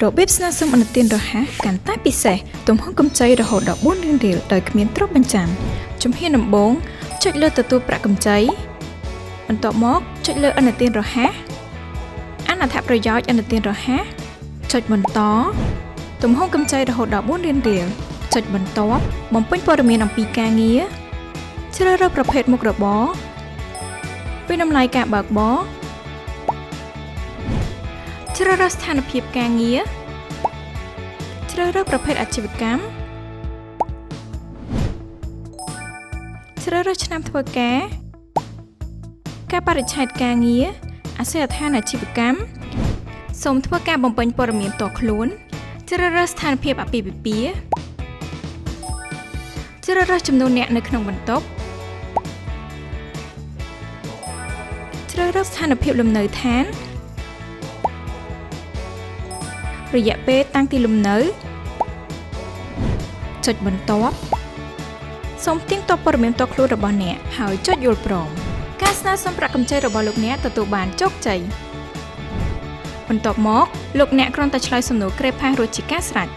របៀបស្នើសុំអនុទានរហ័សកាន់តែពិសេសទំហំកម្ចីរហូតដល់4រៀលដោយគ្មានទ្រព្យបញ្ចាំជំហានដំបូងចុចលើទទួលប្រាក់កម្ចីបន្ទាប់មកចុចលើអនុទានរហ័សអានអត្ថប្រយោជន៍អនុទានរហ័សចុចបន្តទំហំកម្ចីរហូតដល់4រៀលចុចបន្ទាប់បំពេញព័ត៌មានអំពីការងារជ្រើសរើសប្រភេទមុខរបរពីតម្លៃការបើកបរជ្រើសរើសស្ថានភាពការងារជ្រើសរើសប្រភេទអាជីវកម្មជ្រើសរើសឆ្នាំធ្វើការបរិច្ឆេទការងារអាសយដ្ឋានអាជីវកម្មសូមធ្វើការបំពេញព័ត៌មានផ្ទាល់ខ្លួនជ្រើសរើសស្ថានភាពអាពាហ៍ពិពាហ៍ជ្រើសរើសចំនួនអ្នកនៅក្នុងបន្ទប់ជ្រើសរើសស្ថានភាពលំនៅឋានរយៈពេលតាំងទីលំនៅចុចបន្ទាប់សូមផ្ទៀងផ្ទាត់ព័ត៌មានផ្ទាល់ខ្លួនរបស់អ្នកហើយចុចយល់ព្រមការស្នើសុំប្រាក់កម្ចីរបស់លោកអ្នកទទួលបានជោគជ័យបន្ទាប់មកលោកអ្នកគ្រាន់តែឆ្លើយសំណួរក្រេបផាសរួចជាការស្រេច